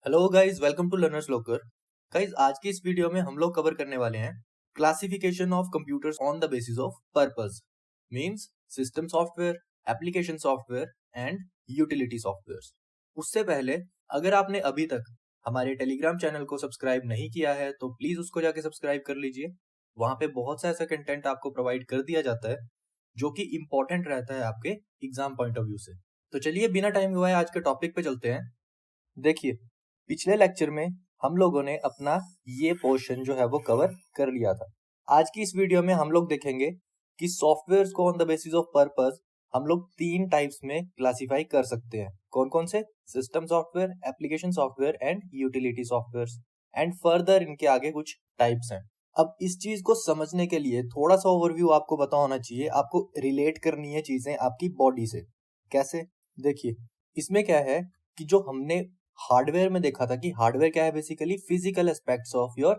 Hello guys, welcome to Learners Locker. Guys, आज की इस वीडियो में हम लोग कवर करने वाले हैं classification of computers on the basis of purpose. Means system software, application software and utility software. उससे पहले अगर आपने अभी तक हमारे टेलीग्राम चैनल को सब्सक्राइब नहीं किया है तो प्लीज उसको जाके सब्सक्राइब कर लीजिए। वहां पे बहुत सा ऐसा कंटेंट आपको प्रोवाइड कर दिया जाता है जो कि इम्पोर्टेंट रहता है आपके एग्जाम पॉइंट ऑफ व्यू से। तो चलिए बिना टाइम गवाए आज के टॉपिक पे चलते हैं। देखिए, पिछले लेक्चर में हम लोगों ने अपना ये पोर्शन जो है वो कवर कर लिया था। आज की इस वीडियो में हम लोग देखेंगे कि सॉफ्टवेयर्स को on the basis of purpose हम लोग 3 टाइप्स में क्लासिफाई कर सकते हैं। कौन कौन से? System software, application software and utility software. And further इनके आगे कुछ टाइप्स हैं। अब इस चीज को समझने के लिए थोड़ा सा ओवरव्यू आपको पता होना चाहिए। आपको रिलेट करनी है चीजें आपकी बॉडी से। कैसे? देखिए, इसमें क्या है कि जो हमने हार्डवेयर में देखा था कि हार्डवेयर क्या है, basically physical aspects of your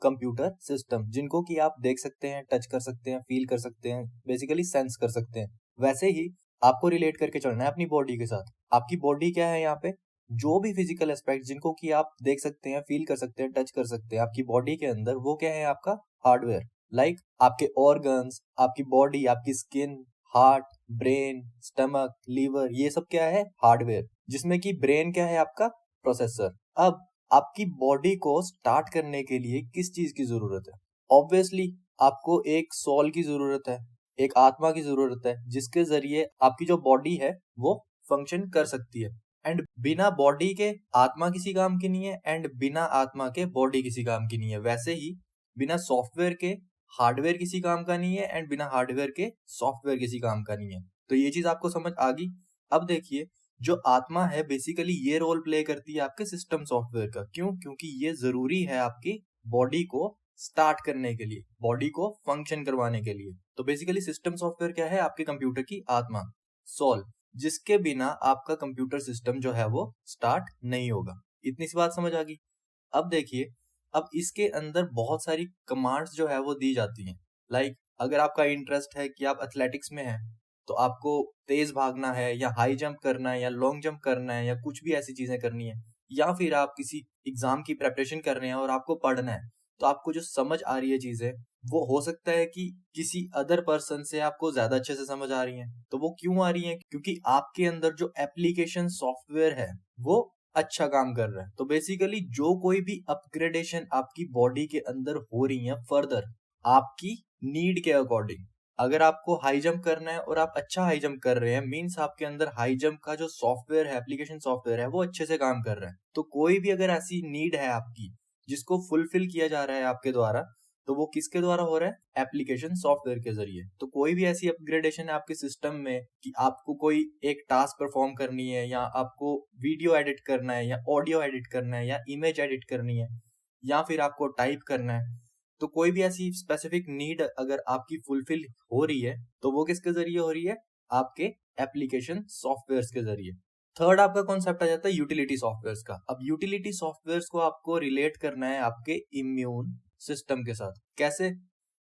computer system, जिनको कि आप देख सकते हैं, टच कर सकते हैं, फील कर सकते हैं, बेसिकली सेंस कर सकते हैं। वैसे ही आपको रिलेट करके चलना है अपनी बॉडी के साथ। आपकी बॉडी क्या है? यहाँ पे जो भी फिजिकल एस्पेक्ट जिनको कि आप देख सकते हैं, फील कर सकते हैं, टच कर सकते हैं आपकी बॉडी के अंदर, वो क्या है? आपका हार्डवेयर। लाइक आपके ऑर्गन्स, आपकी बॉडी, आपकी skin, heart, brain, stomach, liver, ये सब क्या है? हार्डवेयर। जिसमें कि ब्रेन क्या है? आपका प्रोसेसर। अब आपकी बॉडी को स्टार्ट करने के लिए किस चीज की जरूरत है? ऑब्वियसली आपको एक सोल की जरूरत है, एक आत्मा की जरूरत है, जिसके जरिए आपकी जो बॉडी है वो फंक्शन कर सकती है। एंड बिना बॉडी के आत्मा किसी काम की नहीं है, एंड बिना आत्मा के बॉडी किसी काम की नहीं है। वैसे ही बिना सॉफ्टवेयर के हार्डवेयर किसी काम का नहीं है, एंड बिना हार्डवेयर के सॉफ्टवेयर किसी काम का नहीं है। तो ये चीज आपको समझ आ गई। अब देखिए, जो आत्मा है बेसिकली ये रोल प्ले करती है आपके सिस्टम सॉफ्टवेयर का। क्यों? क्योंकि ये जरूरी है आपकी बॉडी को स्टार्ट करने के लिए, बॉडी को फंक्शन करवाने के लिए। तो बेसिकली सिस्टम सॉफ्टवेयर क्या है? आपके कंप्यूटर की आत्मा, सोल, जिसके बिना आपका कंप्यूटर सिस्टम जो है वो स्टार्ट नहीं होगा। इतनी सी बात समझ आ गई। अब देखिए, अब इसके अंदर बहुत सारी कमांड्स जो है वो दी जाती हैं। लाइक अगर आपका इंटरेस्ट है कि आप एथलेटिक्स में हैं तो आपको तेज भागना है या हाई जंप करना है या लॉन्ग जंप करना है या कुछ भी ऐसी चीजें करनी है, या फिर आप किसी एग्जाम की प्रेपरेशन कर रहे हैं और आपको पढ़ना है, तो आपको जो समझ आ रही है चीजें, वो हो सकता है कि किसी अदर पर्सन से आपको ज्यादा अच्छे से समझ आ रही हैं। तो वो क्यों आ रही हैं? क्योंकि आपके अंदर जो एप्लीकेशन सॉफ्टवेयर है वो अच्छा काम कर रहा है। तो बेसिकली जो कोई भी अपग्रेडेशन आपकी बॉडी के अंदर हो रही है फर्दर आपकी नीड के अकॉर्डिंग, अगर आपको हाई जंप करना है और आप अच्छा हाई जंप कर रहे हैं, मीन्स आपके अंदर हाई जंप का जो सॉफ्टवेयर है, एप्लीकेशन सॉफ्टवेयर है, वो अच्छे से काम कर रहा है। तो कोई भी अगर ऐसी नीड है आपकी जिसको फुलफिल किया जा रहा है आपके द्वारा, तो वो किसके द्वारा हो रहा है? एप्लीकेशन सॉफ्टवेयर के जरिए। तो कोई भी ऐसी अपग्रेडेशन है आपके सिस्टम में कि आपको कोई एक टास्क परफॉर्म करनी है, या आपको वीडियो एडिट करना है, या ऑडियो एडिट करना है, या इमेज एडिट करनी है, या फिर आपको टाइप करना है, तो कोई भी ऐसी स्पेसिफिक नीड अगर आपकी फुलफिल हो रही है तो वो किसके जरिए हो रही है? आपके एप्लीकेशन सॉफ्टवेयर के जरिए। थर्ड आपका कॉन्सेप्ट आ जाता है यूटिलिटी सॉफ्टवेयर का। अब यूटिलिटी सॉफ्टवेयर को आपको रिलेट करना है आपके इम्यून सिस्टम के साथ। कैसे?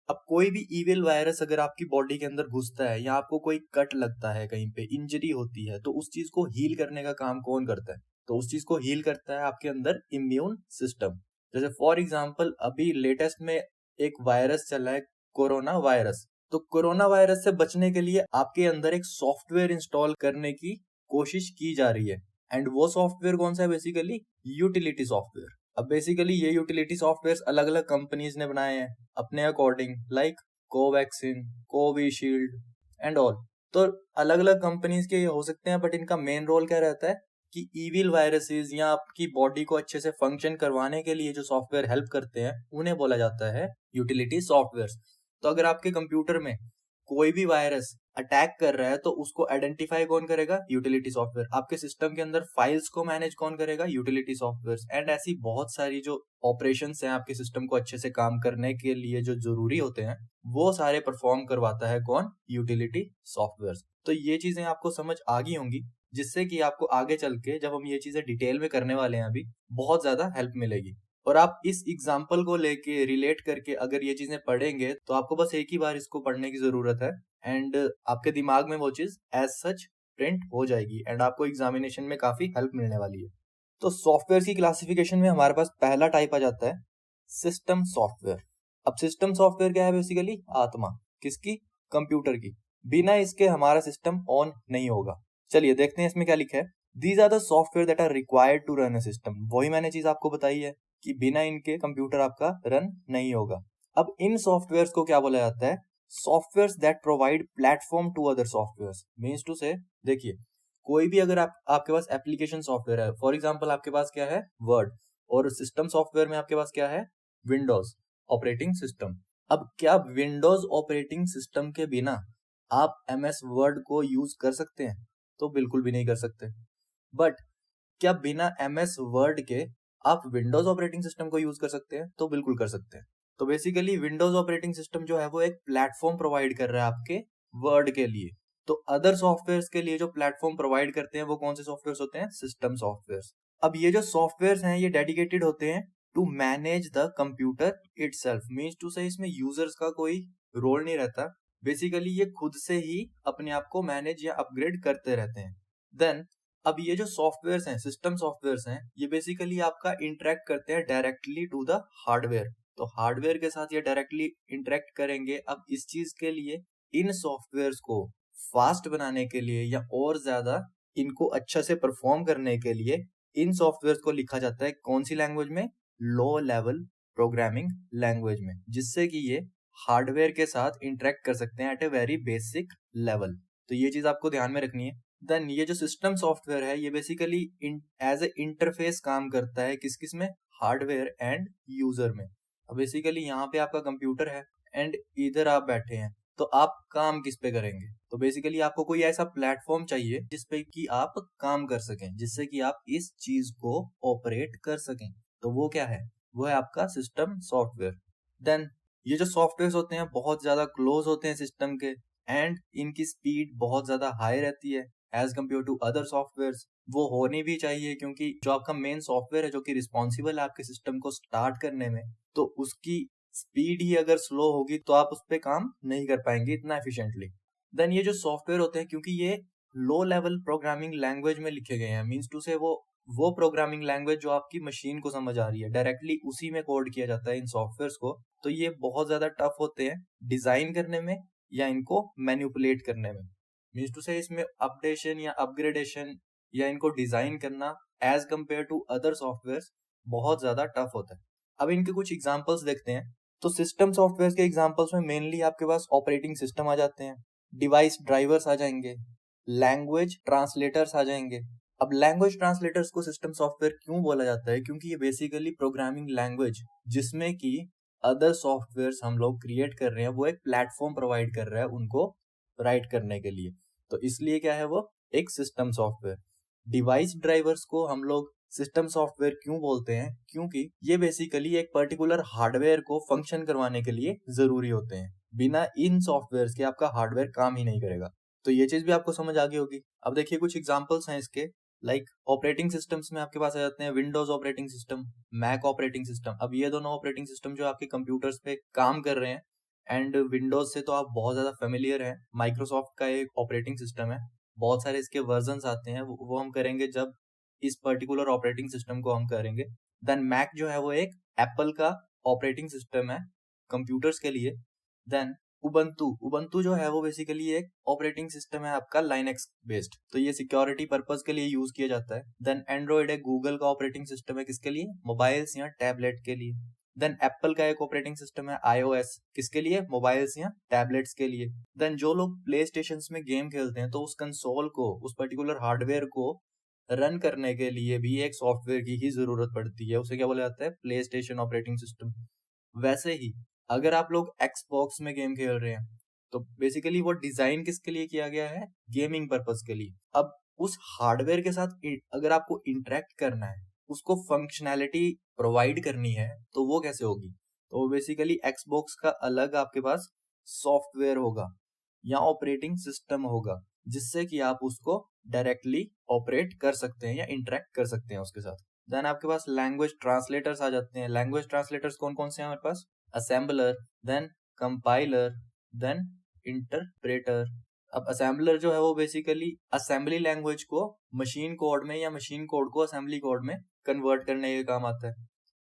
अब कोई भी इविल वायरस अगर आपकी बॉडी के अंदर घुसता है, या आपको कोई कट लगता है, कहीं पे इंजरी होती है, तो उस चीज को हील करने का काम कौन करता है? तो उस चीज को हील करता है आपके अंदर इम्यून सिस्टम। जैसे फॉर एग्जाम्पल अभी लेटेस्ट में एक वायरस चला है, कोरोना वायरस। तो कोरोना वायरस से बचने के लिए आपके अंदर एक सॉफ्टवेयर इंस्टॉल करने की कोशिश की जा रही है। एंड वो सॉफ्टवेयर कौन सा है? Basically utility software. अब बेसिकली ये यूटिलिटी सॉफ्टवेयर अलग अलग कंपनीज ने बनाए हैं अपने according, like Covaxin, Covishield and all. तो अलग अलग कंपनीज के ये हो सकते हैं, बट इनका मेन रोल क्या रहता है कि ईविल वायरसेस या आपकी बॉडी को अच्छे से फंक्शन करवाने के लिए जो सॉफ्टवेयर हेल्प करते हैं उन्हें बोला जाता है यूटिलिटी सॉफ्टवेयर। तो अगर आपके कंप्यूटर में कोई भी वायरस अटैक कर रहा है तो उसको आइडेंटिफाई कौन करेगा? Utility software. आपके सिस्टम के अंदर फाइल्स को मैनेज कौन करेगा? Utility software. एंड ऐसी बहुत सारी जो ऑपरेशंस हैं आपके सिस्टम को अच्छे से काम करने के लिए जो जरूरी होते हैं, वो सारे परफॉर्म करवाता है कौन? Utility software. तो ये चीजें आपको समझ आ गई होंगी, जिससे कि आपको आगे चल के जब हम ये चीजें डिटेल में करने वाले हैं अभी, बहुत ज्यादा हेल्प मिलेगी। और आप इस एग्जाम्पल को लेके रिलेट करके अगर ये चीजें पढ़ेंगे तो आपको बस एक ही बार इसको पढ़ने की जरूरत है, एंड आपके दिमाग में वो चीज एज सच प्रिंट हो जाएगी, एंड आपको एग्जामिनेशन में काफी हेल्प मिलने वाली है। तो सॉफ्टवेयर की क्लासिफिकेशन में हमारे पास पहला टाइप आ जाता है सिस्टम सॉफ्टवेयर। अब सिस्टम सॉफ्टवेयर क्या है? बेसिकली आत्मा किसकी? कंप्यूटर की। बिना इसके हमारा सिस्टम ऑन नहीं होगा। चलिए देखते हैं इसमें क्या लिखा है। These are the software that are required to run a system. वही मैंने चीज आपको बताई है कि बिना इनके कंप्यूटर आपका रन नहीं होगा। अब इन सॉफ्टवेयर को क्या बोला जाता है? Software that provide platform to other software. Means to say, देखिए कोई भी अगर आपके पास एप्लीकेशन सॉफ्टवेयर है, फॉर एग्जाम्पल आपके पास क्या है? वर्ड। और सिस्टम सॉफ्टवेयर में आपके पास क्या है? Windows operating system. अब क्या विंडोज ऑपरेटिंग सिस्टम के बिना आप MS वर्ड को यूज कर सकते हैं? तो बिल्कुल भी नहीं कर सकते। बट क्या बिना MS वर्ड के आप विंडोज ऑपरेटिंग सिस्टम को यूज कर सकते हैं? तो बिल्कुल कर सकते हैं। तो बेसिकली विंडोज ऑपरेटिंग सिस्टम जो है वो एक प्लेटफॉर्म प्रोवाइड कर रहा है आपके वर्ड के लिए। तो अदर सॉफ्टवेयर के लिए जो प्लेटफॉर्म प्रोवाइड करते हैं वो कौन से सॉफ्टवेयर होते हैं? System software. अब ये जो सॉफ्टवेयर हैं ये डेडिकेटेड होते हैं to manage the computer itself. Means to say इसमें यूजर्स का कोई रोल नहीं रहता। बेसिकली ये खुद से ही अपने आप को मैनेज या अपग्रेड करते रहते हैं। देन अब ये जो सॉफ्टवेयर हैं, सिस्टम सॉफ्टवेयर हैं, ये बेसिकली आपका इंटरेक्ट करते हैं डायरेक्टली टू द हार्डवेयर। तो हार्डवेयर के साथ ये डायरेक्टली इंटरेक्ट करेंगे। अब इस चीज के लिए इन सॉफ्टवेयर को फास्ट बनाने के लिए या और ज्यादा इनको अच्छा से परफॉर्म करने के लिए इन सॉफ्टवेयर को लिखा जाता है कौन सी लैंग्वेज में? लो लेवल प्रोग्रामिंग लैंग्वेज में, जिससे कि ये हार्डवेयर के साथ इंटरेक्ट कर सकते हैं at a very basic level. तो ये चीज आपको ध्यान में रखनी है। देन ये जो सिस्टम सॉफ्टवेयर है ये बेसिकली एज ए इंटरफेस काम करता है किस किस में? हार्डवेयर एंड यूजर में। अब बेसिकली यहाँ पे आपका कंप्यूटर है एंड इधर आप बैठे हैं, तो आप काम किस पे करेंगे? तो बेसिकली आपको कोई ऐसा प्लेटफॉर्म चाहिए जिसपे कि आप काम कर सकें, जिससे कि आप इस चीज को ऑपरेट कर सकें। तो वो क्या है? वो है आपका सिस्टम सॉफ्टवेयर। देन ये जो सॉफ्टवेयर होते हैं बहुत ज्यादा क्लोज होते हैं सिस्टम के एंड इनकी स्पीड बहुत ज्यादा हाई रहती है as compare to other software. वो होनी भी चाहिए क्योंकि जो आपका मेन सॉफ्टवेयर है जो कि रिस्पॉन्सिबल है आपके सिस्टम को स्टार्ट करने में, तो उसकी स्पीड ही अगर स्लो होगी तो आप उस पर काम नहीं कर पाएंगे इतना एफिशिएंटली। देन ये जो सॉफ्टवेयर होते हैं क्योंकि ये लो लेवल प्रोग्रामिंग लैंग्वेज में लिखे गए हैं, मीन्स टू से वो प्रोग्रामिंग लैंग्वेज जो आपकी मशीन को समझ आ रही है, डायरेक्टली उसी में कोड किया जाता है इन सॉफ्टवेयर को। तो ये बहुत ज्यादा टफ होते हैं डिजाइन करने में या इनको मैनिपुलेट करने में। मीन्स टू से इसमें अपडेशन या अपग्रेडेशन या इनको डिजाइन करना as compare to other software बहुत ज्यादा टफ होता है। अब इनके कुछ एग्जांपल्स देखते हैं। तो सिस्टम सॉफ्टवेयर के एग्जांपल्स में मेनली आपके पास ऑपरेटिंग सिस्टम आ जाते हैं, डिवाइस ड्राइवर्स आ जाएंगे, लैंग्वेज ट्रांसलेटर्स आ जाएंगे। अब लैंग्वेज ट्रांसलेटर्स को सिस्टम सॉफ्टवेयर क्यों बोला जाता है? क्योंकि ये बेसिकली प्रोग्रामिंग लैंग्वेज जिसमें कि अदर सॉफ्टवेयर हम लोग क्रिएट कर रहे हैं वो एक प्लेटफॉर्म प्रोवाइड कर रहा है उनको राइट करने के लिए। तो इसलिए क्या है वो एक सिस्टम सॉफ्टवेयर। डिवाइस ड्राइवर्स को हम लोग सिस्टम सॉफ्टवेयर क्यों बोलते हैं? क्योंकि ये बेसिकली एक पर्टिकुलर हार्डवेयर को फंक्शन करवाने के लिए जरूरी होते हैं। बिना इन सॉफ्टवेयर के आपका हार्डवेयर काम ही नहीं करेगा। तो ये चीज भी आपको समझ आ गई होगी। अब देखिए कुछ एग्जांपल्स हैं इसके। लाइक ऑपरेटिंग सिस्टम्स में आपके पास आ जाते हैं Windows operating system, Mac operating system. अब ये दोनों ऑपरेटिंग सिस्टम जो आपके कंप्यूटर्स पे काम कर रहे हैं एंड विंडोज से तो आप बहुत ज्यादा फेमिलियर हैं। माइक्रोसॉफ्ट का एक ऑपरेटिंग सिस्टम है, बहुत सारे इसके वर्जन आते हैं, वो हम करेंगे जब इस पर्टिकुलर ऑपरेटिंग सिस्टम को हम करेंगे। देन मैक जो है वो एक एप्पल का ऑपरेटिंग सिस्टम है कंप्यूटर्स के लिए। देन उबंटू, उबंटू जो है वो बेसिकली एक ऑपरेटिंग सिस्टम है आपका लाइनक्स बेस्ड, तो ये सिक्योरिटी पर्पस के लिए यूज किया जाता है। देन एंड्रॉइड एक गूगल का ऑपरेटिंग सिस्टम है किसके लिए? मोबाइल्स या टैबलेट के लिए। देन एप्पल का एक ऑपरेटिंग सिस्टम है iOS, किसके लिए? मोबाइल्स या टैबलेट्स के लिए। देन जो लोग प्ले स्टेशन में गेम खेलते हैं तो उस कंसोल को, उस पर्टिकुलर हार्डवेयर को रन करने के लिए भी एक सॉफ्टवेयर की ही जरूरत पड़ती है, उसे क्या बोला जाता है? Play station operating system. वैसे ही अगर आप लोग एक्सबॉक्स में गेम खेल रहे हैं तो बेसिकली वो डिजाइन किसके लिए किया गया है? गेमिंग पर्पस के लिए। अब उस हार्डवेयर के साथ अगर आपको इंटरेक्ट करना है, उसको फंक्शनैलिटी प्रोवाइड करनी है, तो वो कैसे होगी? तो बेसिकली एक्सबॉक्स का अलग आपके पास सॉफ्टवेयर होगा या ऑपरेटिंग सिस्टम होगा जिससे कि आप उसको डायरेक्टली ऑपरेट कर सकते हैं या इंटरेक्ट कर सकते हैं उसके साथ। देन आपके पास लैंग्वेज ट्रांसलेटर्स आ जाते हैं। लैंग्वेज ट्रांसलेटर्स कौन कौन से हैं हमारे पास? Assembler, then compiler, then interpreter. अब असेंबलर जो है वो बेसिकली असेंबली लैंग्वेज को मशीन कोड में या मशीन कोड को असेंबली कोड में कन्वर्ट करने के काम आता है।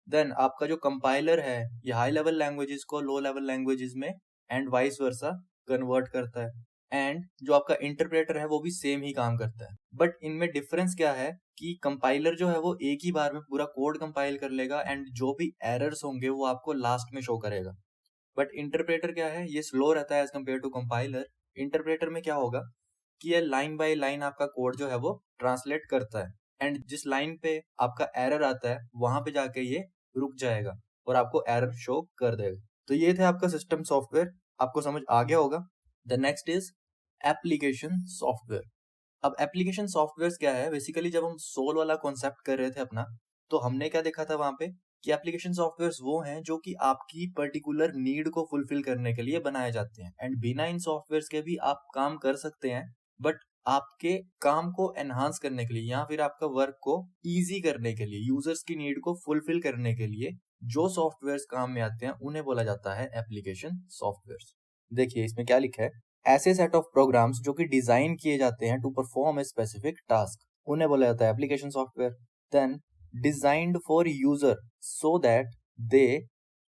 देन आपका जो कंपाइलर है ये हाई लेवल लैंग्वेजेस को लो लेवल लैंग्वेजेस में एंड वाइस वर्सा कन्वर्ट करता है। एंड जो आपका इंटरप्रेटर है वो भी सेम ही काम करता है, बट इनमें डिफरेंस क्या है कि कंपाइलर जो है वो एक ही बार में पूरा कोड कंपाइल कर लेगा एंड जो भी एरर्स होंगे वो आपको लास्ट में शो करेगा। बट इंटरप्रेटर क्या है, ये स्लो रहता है as compare to compiler. Interpreter में क्या होगा कि ये लाइन बाय लाइन आपका कोड जो है वो ट्रांसलेट करता है एंड जिस लाइन पे आपका एरर आता है वहां पे जाके ये रुक जाएगा और आपको एरर शो कर देगा। तो ये थे आपका सिस्टम सॉफ्टवेयर, आपको समझ आ गया होगा। The next is application software. अब एप्लीकेशन सॉफ्टवेयर क्या है, बेसिकली जब हम सोल वाला कॉन्सेप्ट कर रहे थे अपना, तो हमने क्या देखा था वहां पे कि एप्लीकेशन सॉफ्टवेयर वो हैं जो कि आपकी पर्टिकुलर नीड को फुलफिल करने के लिए बनाए जाते हैं एंड बिना इन सॉफ्टवेयर के भी आप काम कर सकते हैं, बट आपके काम को एनहांस करने के लिए या फिर आपका वर्क को इजी करने के लिए, यूजर्स की नीड को फुलफिल करने के लिए जो सॉफ्टवेयर काम में आते हैं उन्हें बोला जाता है एप्लीकेशन सॉफ्टवेयर। देखिए इसमें क्या लिखा है, ऐसे सेट ऑफ प्रोग्राम्स जो कि डिजाइन किए जाते हैं to perform a specific task उन्हें बोला जाता है application software. Then designed for user so that they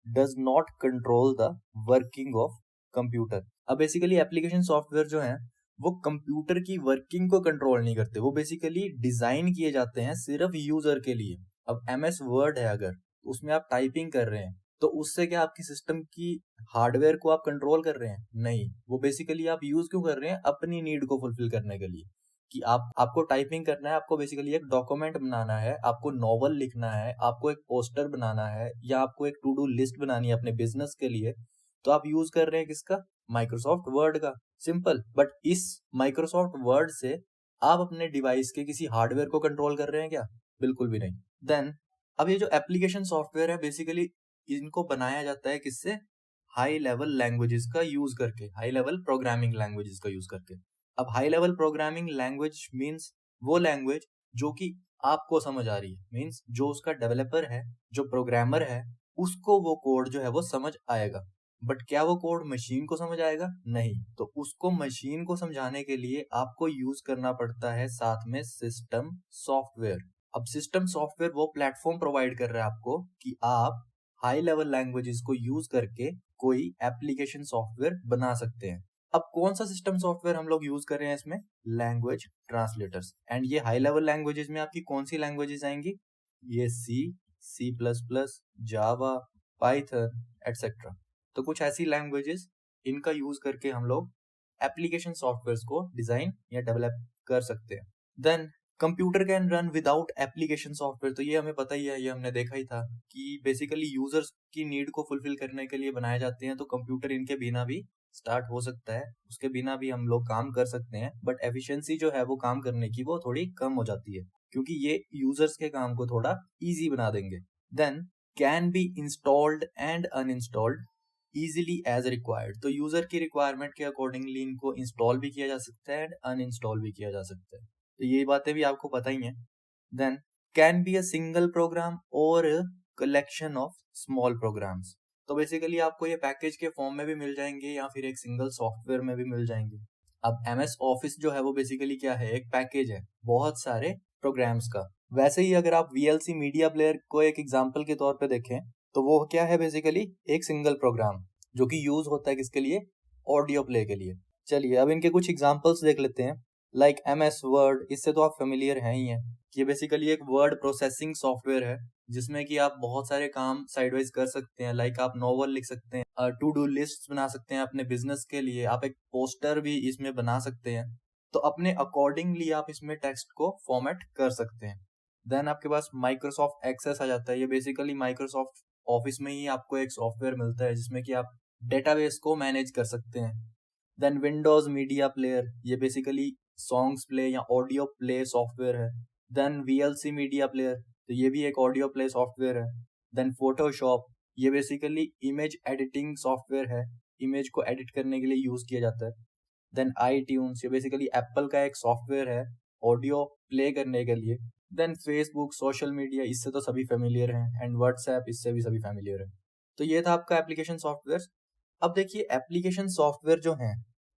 does not control the working of computer. अब बेसिकली एप्लीकेशन सॉफ्टवेयर जो है वो कंप्यूटर की वर्किंग को कंट्रोल नहीं करते, वो बेसिकली डिजाइन किए जाते हैं सिर्फ यूजर के लिए। अब MS वर्ड है अगर उसमें आप टाइपिंग कर रहे हैं तो उससे क्या आपकी सिस्टम की हार्डवेयर को आप कंट्रोल कर रहे हैं? नहीं, वो बेसिकली आप यूज क्यों कर रहे हैं, अपनी नीड को फुलफिल करने के लिए कि आपको टाइपिंग करना है, आपको बेसिकली एक डॉक्यूमेंट बनाना है, आपको नॉवल लिखना है, आपको एक पोस्टर बनाना है या आपको एक टू डू लिस्ट बनानी है अपने बिजनेस के लिए, तो आप यूज कर रहे हैं किसका? माइक्रोसॉफ्ट वर्ड का। सिंपल। बट इस माइक्रोसॉफ्ट वर्ड से आप अपने डिवाइस के किसी हार्डवेयर को कंट्रोल कर रहे हैं क्या? बिल्कुल भी नहीं। देन अब ये जो एप्लीकेशन सॉफ्टवेयर है बेसिकली इनको बनाया जाता है किससे? हाई लेवल लैंग्वेजेस का यूज करके, हाई लेवल प्रोग्रामिंग लैंग्वेजेस का यूज करके। अब high level programming language means वो लैंग्वेज जो कि आपको समझ आ रही है, मींस जो उसका डेवलपर है, जो प्रोग्रामर है, उसको वो कोड जो है वो समझ आएगा। बट क्या वो कोड मशीन को समझ आएगा? नहीं। तो उसको मशीन को समझाने के लिए आपको यूज करना पड़ता है साथ में सिस्टम सॉफ्टवेयर। अब सिस्टम सॉफ्टवेयर वो प्लेटफॉर्म प्रोवाइड कर रहा है आपको कि आप हाई लेवल लैंग्वेजेस को यूज करके कोई एप्लीकेशन सॉफ्टवेयर बना सकते हैं। अब कौन सा सिस्टम सॉफ्टवेयर हम लोग यूज कर रहे हैं इसमें? Language translators. एंड ये हाई लेवल लैंग्वेजेस में आपकी कौन सी लैंग्वेजेस आएंगी? ये C++, जावा, पाइथन एटसेट्रा। तो कुछ ऐसी लैंग्वेजेस इनका यूज करके हम लोग एप्लीकेशन सॉफ्टवेयर को डिजाइन या डेवलप कर सकते हैं। Then computer can run without application software, तो ये हमें पता ही है, ये हमने देखा ही था कि बेसिकली यूजर्स की नीड को फुलफिल करने के लिए बनाए जाते हैं, तो कंप्यूटर इनके बिना भी स्टार्ट हो सकता है, उसके बिना भी हम लोग काम कर सकते हैं, बट एफिशिएंसी जो है वो काम करने की वो थोड़ी कम हो जाती है क्योंकि ये यूजर्स के काम को थोड़ा इजी बना देंगे। Then can be installed and uninstalled easily as required, तो यूजर की रिक्वायरमेंट के अकॉर्डिंगली इनको इंस्टॉल भी किया जा सकता है एंड अनइंस्टॉल भी किया जा सकता है, तो ये बातें भी आपको पता ही हैं। Then can be a single program और कलेक्शन ऑफ स्मॉल प्रोग्राम्स, तो बेसिकली आपको ये पैकेज के फॉर्म में भी मिल जाएंगे या फिर एक सिंगल सॉफ्टवेयर में भी मिल जाएंगे। अब MS ऑफिस जो है वो बेसिकली क्या है, एक पैकेज है बहुत सारे प्रोग्राम्स का। वैसे ही अगर आप VLC मीडिया प्लेयर को एक एग्जाम्पल के तौर पे देखें तो वो क्या है, बेसिकली एक सिंगल प्रोग्राम जो कि यूज होता है किसके लिए? ऑडियो प्ले के लिए। चलिए अब इनके कुछ एग्जांपल्स देख लेते हैं। लाइक MS वर्ड, इससे तो आप फेमिलियर हैं ही हैं। ये बेसिकली एक वर्ड प्रोसेसिंग सॉफ्टवेयर है जिसमें कि आप बहुत सारे काम साइड वाइज कर सकते हैं। लाइक आप नॉवल लिख सकते हैं, टू डू लिस्ट बना सकते हैं अपने बिजनेस के लिए, आप एक पोस्टर भी इसमें बना सकते हैं, तो अपने अकॉर्डिंगली आप इसमें टेक्स्ट को फॉर्मेट कर सकते हैं। देन आपके पास माइक्रोसॉफ्ट एक्सेस आ जाता है। ये बेसिकली माइक्रोसॉफ्ट ऑफिस में ही आपको एक सॉफ्टवेयर मिलता है जिसमें कि आप डेटाबेस को मैनेज कर सकते हैं। देन विंडोज मीडिया प्लेयर, ये बेसिकली सॉन्ग्स प्ले या ऑडियो प्ले सॉफ्टवेयर है। देन VLC मीडिया प्लेयर, तो ये भी एक ऑडियो प्ले सॉफ्टवेयर है। देन फोटोशॉप, ये बेसिकली इमेज एडिटिंग सॉफ्टवेयर है, इमेज को एडिट करने के लिए यूज किया जाता है। देन iTunes, ये बेसिकली एप्पल का एक सॉफ्टवेयर है ऑडियो प्ले करने के लिए। देन फेसबुक, सोशल मीडिया, इससे तो सभी फेमिलियर हैं, एंड व्हाट्सएप, इससे भी सभी फेमिलियर हैं। तो ये था आपका एप्लीकेशन सॉफ्टवेयर। अब देखिए एप्लीकेशन सॉफ्टवेयर जो हैं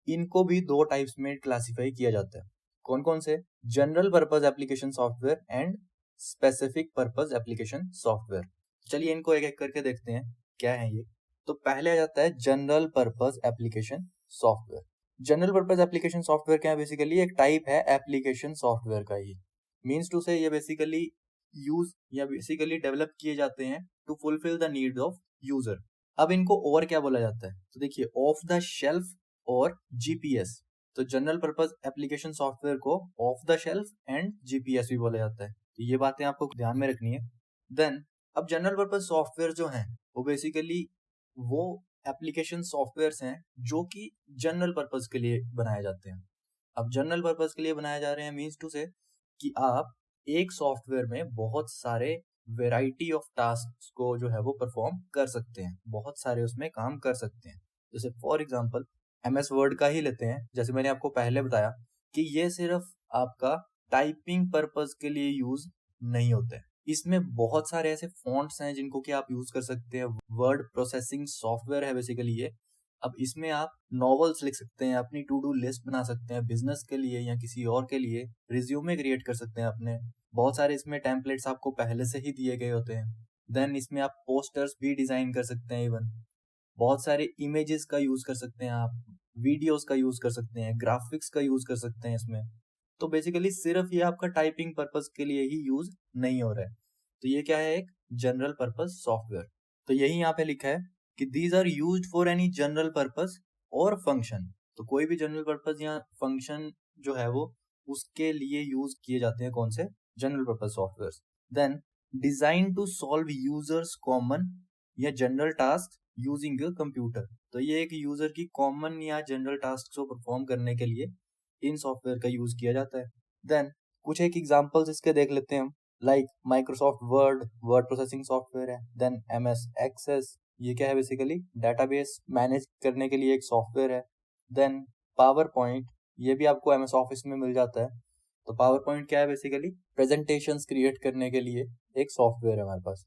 इनको भी दो टाइप्स में क्लासिफाई किया जाता है। कौन कौन से? General purpose application software and specific purpose application software. चलिए इनको एक एक करके देखते हैं क्या है ये। तो पहले आ जाता है general purpose application software. General purpose application software क्या है? बेसिकली एक टाइप है एप्लीकेशन सॉफ्टवेयर का ही। मीन्स टू से ये बेसिकली यूज या बेसिकली डेवलप किए जाते हैं to fulfil the needs of user. अब इनको और क्या बोला जाता है? तो देखिए ऑफ द शेल्फ और जीपीएस। तो जनरल पर्पस एप्लीकेशन सॉफ्टवेयर को off the shelf and GPS भी बोला जाता है। तो ये बातें आपको ध्यान में रखनी है। देन अब जनरल पर्पस सॉफ्टवेयर जो हैं वो बेसिकली वो एप्लीकेशन सॉफ्टवेयर्स हैं जो कि जनरल पर्पस के लिए बनाए जाते हैं। अब जनरल पर्पस के लिए बनाए जा रहे हैं मीन्स टू से कि आप एक सॉफ्टवेयर में बहुत सारे वेराइटी ऑफ टास्क को जो है वो परफॉर्म कर सकते हैं, बहुत सारे उसमें काम कर सकते हैं। जैसे फॉर एग्जांपल एमएस वर्ड का ही लेते हैं। जैसे मैंने आपको पहले बताया कि ये सिर्फ आपका टाइपिंग पर्पस के लिए यूज नहीं होता है। इसमें बहुत सारे ऐसे फॉन्ट्स हैं जिनको कि आप यूज कर सकते हैं। वर्ड प्रोसेसिंग सॉफ्टवेयर है बेसिकली ये। अब इसमें आप नॉवेल्स लिख सकते हैं, अपनी टू डू लिस्ट बना सकते हैं बिजनेस के लिए या किसी और के लिए, रिज्यूमे क्रिएट कर सकते हैं अपने। बहुत सारे इसमें टेम्पलेट्स आपको पहले से ही दिए गए होते हैं। देन इसमें आप पोस्टर्स भी डिजाइन कर सकते हैं। इवन बहुत सारे इमेजेस का यूज कर सकते हैं आप, वीडियोस का यूज कर सकते हैं, ग्राफिक्स का यूज कर सकते हैं इसमें। तो बेसिकली सिर्फ ये आपका टाइपिंग पर्पस के लिए ही यूज नहीं हो रहा है। तो ये क्या है? एक जनरल पर्पस सॉफ्टवेयर। तो यही यहाँ पे लिखा है कि these are used for any general purpose और फंक्शन। तो कोई भी जनरल पर्पस या फंक्शन जो है वो उसके लिए यूज किए जाते हैं कौन से? General purpose software. Then designed to solve users common या general task using a computer. तो ये एक यूजर की कॉमन या जनरल टास्क को परफॉर्म करने के लिए इन सॉफ्टवेयर का यूज किया जाता है। देन कुछ एक एग्जांपल्स इसके देख लेते हैं हम। Like Microsoft word, word processing software है। देन एमएस एक्सेस, ये क्या है? बेसिकली डेटाबेस मैनेज करने के लिए एक सॉफ्टवेयर है। देन पावर पॉइंट, ये भी आपको एमएस ऑफिस में मिल जाता है। तो पावर पॉइंट क्या है? बेसिकली प्रेजेंटेशंस क्रिएट करने के लिए एक सॉफ्टवेयर है हमारे पास।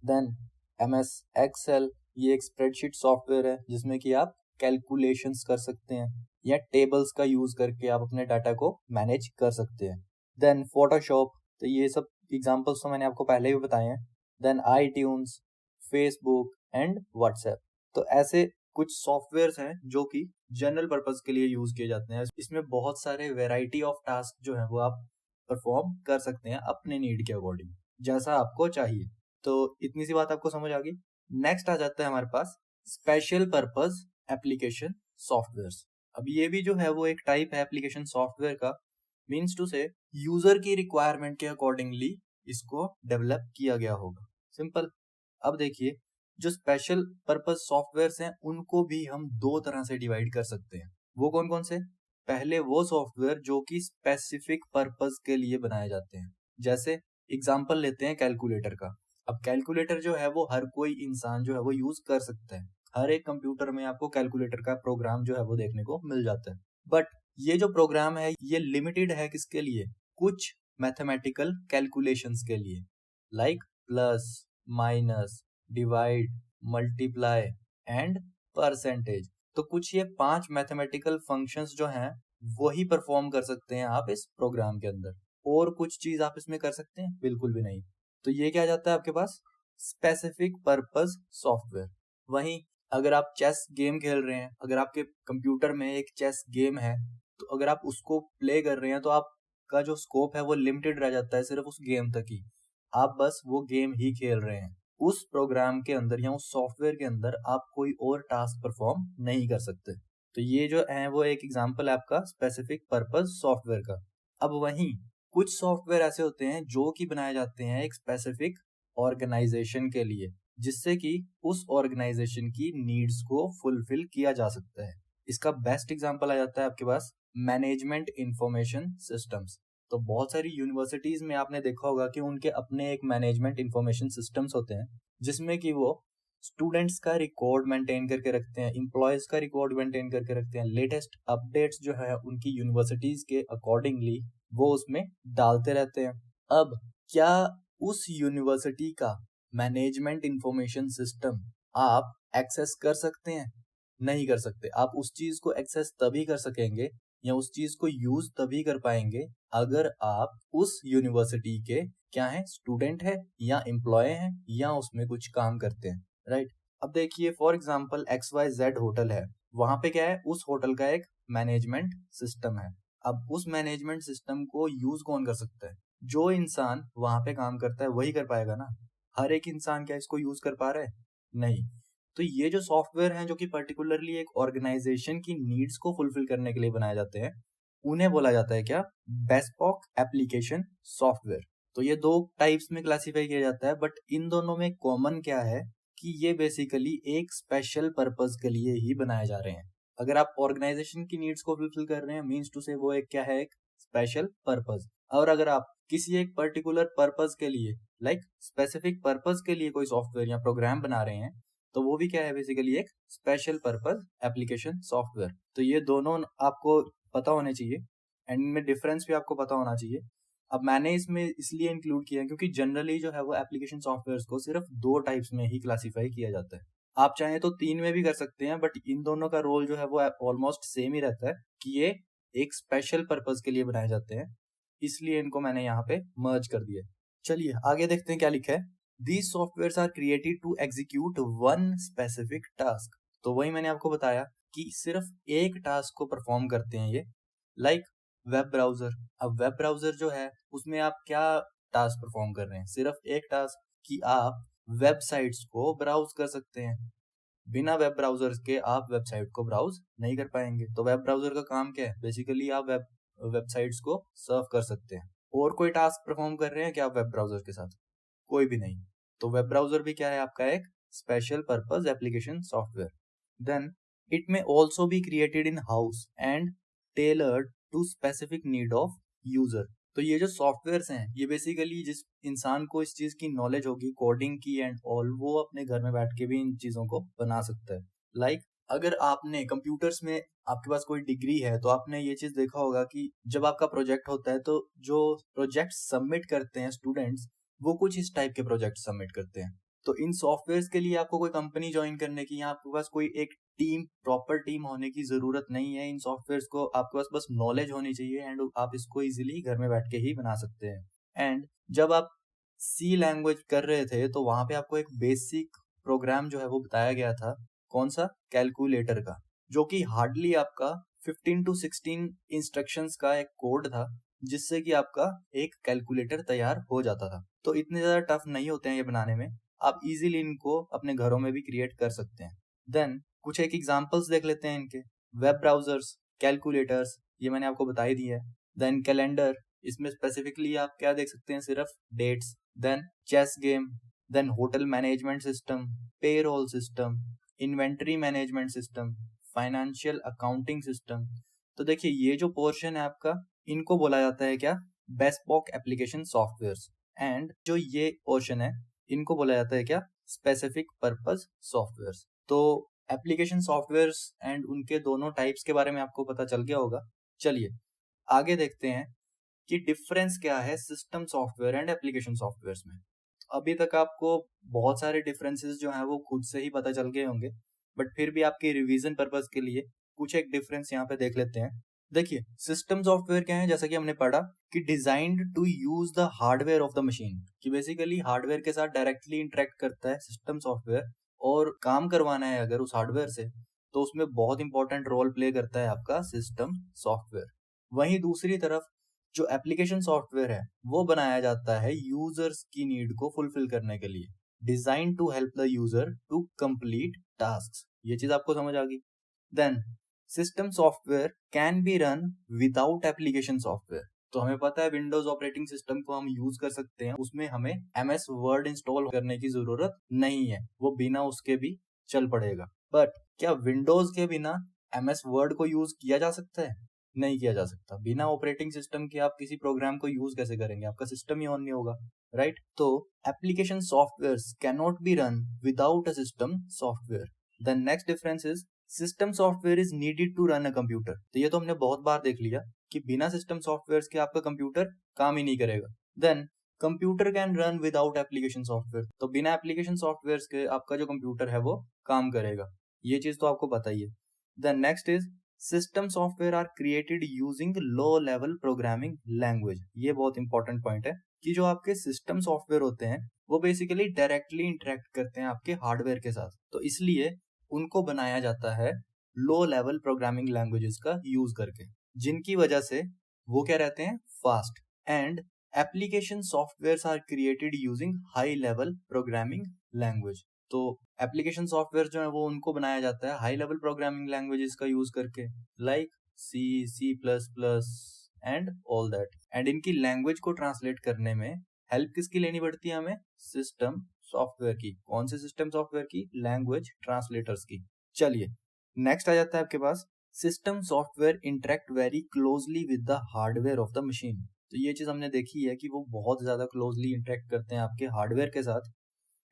देन एमएस एक्सेल, ये एक स्प्रेडशीट सॉफ्टवेयर है जिसमें कि आप कैलकुलेशंस कर सकते हैं या टेबल्स का यूज करके आप अपने डाटा को मैनेज कर सकते हैं। देन फोटोशॉप, तो ये सब एग्जांपल्स तो मैंने आपको पहले भी बताए हैं। Then iTunes, Facebook and WhatsApp. तो ऐसे कुछ सॉफ्टवेयर्स हैं जो कि जनरल पर्पस के लिए यूज किए जाते हैं। इसमें बहुत सारे वेराइटी ऑफ टास्क जो है वो आप परफॉर्म कर सकते हैं अपने नीड के अकॉर्डिंग, जैसा आपको चाहिए। तो इतनी सी बात आपको समझ आ गई। नेक्स्ट आ जाता है हमारे पास स्पेशल पर्पस एप्लीकेशन सॉफ्टवेयर्स। अब ये भी जो है वो एक टाइप है एप्लीकेशन सॉफ्टवेयर का। मीन्स टू से यूजर की रिक्वायरमेंट के अकॉर्डिंगली इसको डेवलप किया गया होगा। सिंपल। अब देखिए जो स्पेशल पर्पस सॉफ्टवेयर्स हैं उनको भी हम दो तरह से डिवाइड कर सकते हैं। वो कौन कौन से? पहले वो सॉफ्टवेयर जो कि स्पेसिफिक पर्पस के लिए बनाए जाते हैं। जैसे एग्जांपल लेते हैं कैलकुलेटर का। अब कैलकुलेटर जो है वो हर कोई इंसान जो है वो यूज कर सकता है। हर एक कंप्यूटर में आपको कैलकुलेटर का प्रोग्राम जो है वो देखने को मिल जाता है। बट ये जो प्रोग्राम है ये लिमिटेड है किसके लिए? कुछ मैथमेटिकल कैलकुलेशंस के लिए, like plus, minus, divide, multiply and percentage. तो कुछ ये 5 मैथमेटिकल फंक्शंस जो हैं वही परफॉर्म कर सकते हैं आप इस प्रोग्राम के अंदर। और कुछ चीज आप इसमें कर सकते हैं? बिल्कुल भी नहीं। तो ये क्या जाता है आपके पास? Specific purpose software. वहीं अगर आप चेस गेम खेल रहे हैं, अगर आपके कंप्यूटर में एक चेस गेम है, तो अगर आप उसको प्ले कर रहे हैं तो आपका जो स्कोप है वो लिमिटेड रह जाता है सिर्फ उस गेम तक ही। आप बस वो गेम ही खेल रहे हैं। उस प्रोग्राम के अंदर या उस सॉफ्टवेयर के अंदर आप कोई और टास्क परफॉर्म नहीं कर सकते। तो ये जो है वो एक एग्जांपल है आपका स्पेसिफिक पर्पस सॉफ्टवेयर का। अब वहीं कुछ सॉफ्टवेयर ऐसे होते हैं जो कि बनाए जाते हैं एक स्पेसिफिक ऑर्गेनाइजेशन के लिए, जिससे कि उस ऑर्गेनाइजेशन की नीड्स को फुलफिल किया जा सकता है। इसका बेस्ट एग्जांपल आ जाता है आपके पास मैनेजमेंट इंफॉर्मेशन सिस्टम्स। तो बहुत सारी यूनिवर्सिटीज में आपने देखा होगा कि उनके अपने एक मैनेजमेंट इंफॉर्मेशन सिस्टम्स होते हैं जिसमें कि वो स्टूडेंट्स का रिकॉर्ड मेंटेन करके रखते हैं, एम्प्लॉयज का रिकॉर्ड मेंटेन करके रखते हैं, लेटेस्ट अपडेट्स जो है उनकी यूनिवर्सिटीज के अकॉर्डिंगली वो उसमें डालते रहते हैं। अब क्या उस यूनिवर्सिटी का मैनेजमेंट इंफॉर्मेशन सिस्टम आप एक्सेस कर सकते हैं? नहीं कर सकते। आप उस चीज को एक्सेस तभी कर सकेंगे या उस चीज को यूज तभी कर पाएंगे अगर आप उस यूनिवर्सिटी के क्या हैं, स्टूडेंट है या एम्प्लॉय हैं या उसमें कुछ काम करते हैं, राइट। अब देखिए फॉर एग्जांपल XYZ होटल है, वहां पे क्या है, उस होटल का एक मैनेजमेंट सिस्टम है। अब उस मैनेजमेंट सिस्टम को यूज कौन कर सकता है? जो इंसान वहां पे काम करता है वही कर पाएगा ना। हर एक इंसान क्या इसको यूज कर पा रहा है? नहीं। तो ये जो सॉफ्टवेयर हैं जो कि पर्टिकुलरली एक ऑर्गेनाइजेशन की नीड्स को फुलफिल करने के लिए बनाए जाते हैं, उन्हें बोला जाता है क्या? Bespoke application software. तो ये दो टाइप्स में क्लासिफाई किया जाता है, बट इन दोनों में कॉमन क्या है कि ये बेसिकली एक स्पेशल पर्पस के लिए ही बनाए जा रहे हैं। अगर आप ऑर्गेनाइजेशन की नीड्स को फुलफिल कर रहे हैं मीन्स टू से वो एक क्या है, एक स्पेशल पर्पस। और अगर आप किसी एक पर्टिकुलर पर्पस के लिए लाइक स्पेसिफिक पर्पस के लिए कोई सॉफ्टवेयर या प्रोग्राम बना रहे हैं तो वो भी क्या है, बेसिकली एक स्पेशल पर्पस एप्लीकेशन सॉफ्टवेयर। तो ये दोनों आपको पता होने चाहिए एंड इनमें डिफरेंस भी आपको पता होना चाहिए। अब मैंने इसमें इसलिए इंक्लूड किया क्योंकि जनरली जो है वो एप्लीकेशन सॉफ्टवेयर को सिर्फ दो टाइप्स में ही क्लासिफाई किया जाता है। आप चाहें तो तीन में भी कर सकते हैं, बट इन दोनों का रोल जो है वो ऑलमोस्ट सेम ही रहता है कि ये एक स्पेशल पर्पस के लिए बनाए जाते हैं, इसलिए इनको मैंने यहाँ पे मर्ज कर दिया। चलिए आगे देखते हैं क्या लिखा है। These softwares are created to execute one specific task। तो वही मैंने आपको बताया कि सिर्फ एक टास्क को परफॉर्म करते हैं ये, लाइक वेब ब्राउजर। अब वेब ब्राउजर जो है उसमें आप क्या टास्क परफॉर्म कर रहे हैं? सिर्फ एक टास्क कि आप वेबसाइट्स को ब्राउज कर सकते हैं। बिना वेब ब्राउजर के आप वेबसाइट को ब्राउज नहीं कर पाएंगे। तो वेब ब्राउजर का काम क्या है? बेसिकली आप वेबसाइट्स को सर्व कर सकते हैं। और कोई टास्क परफॉर्म कर रहे हैं क्या आप वेब ब्राउजर के साथ? कोई भी नहीं। तो वेब ब्राउजर भी क्या है आपका? एक special purpose application software. Then it may also be created in house and tailored to specific need of user. तो ये जो सॉफ्टवेयर्स हैं ये बेसिकली जिस इंसान को इस चीज की नॉलेज होगी कोडिंग की एंड ऑल, वो अपने घर में बैठ के भी इन चीजों को बना सकता है। लाइक अगर आपने कंप्यूटर्स में आपके पास कोई डिग्री है तो आपने ये चीज देखा होगा कि जब आपका प्रोजेक्ट होता है तो जो प्रोजेक्ट सबमिट करते हैं स्टूडेंट्स, वो कुछ इस टाइप के प्रोजेक्ट सबमिट करते हैं। तो इन सॉफ्टवेयर्स के लिए आपको कोई कंपनी ज्वाइन करने की या आपके पास कोई एक टीम, प्रॉपर टीम होने की जरूरत नहीं है। इन सॉफ्टवेयर्स को आपके पास बस नॉलेज होनी चाहिए एंड आप इसको इजीली घर में बैठ के ही बना सकते हैं। एंड जब आप सी लैंग्वेज कर रहे थे तो वहां पे आपको एक बेसिक प्रोग्राम जो है वो बताया गया था। कौन सा? कैलकुलेटर का, जो कि हार्डली आपका 15 to 16 इंस्ट्रक्शंस का एक कोड था जिससे कि आपका एक कैलकुलेटर तैयार हो जाता था। तो इतने ज्यादा टफ नहीं होते हैं ये बनाने में, आप इजीली इनको अपने घरों में भी क्रिएट कर सकते हैं। देन कुछ एक एग्जांपल्स देख लेते हैं इनके। वेब ब्राउजर्स, कैलकुलेटर्स, ये मैंने आपको बता ही दिया है। देन कैलेंडर, इसमें स्पेसिफिकली आप क्या देख सकते हैं? सिर्फ dates. Then chess game, then hotel management system, payroll system, inventory management system, financial accounting system. तो देखिए ये जो पोर्शन है आपका, इनको बोला जाता है क्या? Bespoke application softwares. एंड जो ये पोर्शन है इनको बोला जाता है क्या? Specific purpose softwares. तो एप्लीकेशन सॉफ्टवेयर्स एंड उनके दोनों टाइप्स के बारे में आपको पता चल गया होगा। चलिए आगे देखते हैं कि डिफरेंस क्या है system software and application softwares में। अभी तक आपको बहुत सारे डिफरेंसेस जो हैं वो खुद से ही पता चल गए होंगे, बट फिर भी आपके रिवीजन पर्पस के लिए कुछ एक डिफरेंस यहाँ पे देख लेते हैं। देखिए सिस्टम सॉफ्टवेयर क्या है, जैसा कि हमने पढ़ा कि designed to use the hardware of the machine, कि बेसिकली हार्डवेयर के साथ डायरेक्टली इंटरेक्ट करता है सिस्टम सॉफ्टवेयर, और काम करवाना है अगर उस हार्डवेयर से तो उसमें बहुत इंपॉर्टेंट रोल प्ले करता है आपका सिस्टम सॉफ्टवेयर। वहीं दूसरी तरफ जो एप्लीकेशन सॉफ्टवेयर है वो बनाया जाता है यूजर्स की नीड को फुलफिल करने के लिए, design to help the user to complete task. ये चीज आपको समझ आ गई। Then system software can be run without application software. तो हमें पता है विंडोज ऑपरेटिंग सिस्टम को हम यूज कर सकते हैं, उसमें हमें MS वर्ड इंस्टॉल करने की जरूरत नहीं है, वो बिना उसके भी चल पड़ेगा। बट क्या विंडोज के बिना MS वर्ड को यूज किया जा सकता है? नहीं किया जा सकता। बिना ऑपरेटिंग सिस्टम के आप किसी प्रोग्राम को यूज कैसे करेंगे? आपका सिस्टम ही ऑन नहीं होगा, राइट? तो application software can not be run without a system software. The next difference is system software is needed to run a computer. तो ये तो हमने बहुत बार देख लिया कि बिना सिस्टम सॉफ्टवेयर के आपका कंप्यूटर काम ही नहीं करेगा। Then computer can run without application software. तो बिना एप्लीकेशन सॉफ्टवेयर के आपका जो कंप्यूटर है वो काम करेगा। ये चीज तो आपको पता ही है। The next is system software are created using low level programming language. ये बहुत इंपॉर्टेंट पॉइंट है कि जो आपके सिस्टम सॉफ्टवेयर होते हैं वो बेसिकली डायरेक्टली इंटरेक्ट करते हैं आपके हार्डवेयर के साथ, तो इसलिए उनको बनाया जाता है लो लेवल प्रोग्रामिंग लैंग्वेजेस का यूज करके, जिनकी वजह से वो क्या रहते हैं, fast. And application software are created using high level programming language. तो एप्लीकेशन सॉफ्टवेयर जो है वो उनको बनाया जाता है हाई लेवल प्रोग्रामिंग लैंग्वेजेस का यूज करके, like C, C++ and all that. And इनकी लैंग्वेज को ट्रांसलेट करने में हेल्प किसकी लेनी पड़ती है हमें, सिस्टम सॉफ्टवेयर की। कौन से सिस्टम सॉफ्टवेयर की, लैंग्वेज ट्रांसलेटर्स की। चलिए नेक्स्ट आ जाता है आपके पास, system software interact very closely with the hardware of the machine. तो ये चीज हमने देखी है कि वो बहुत ज्यादा क्लोजली इंटरेक्ट करते हैं आपके हार्डवेयर के साथ।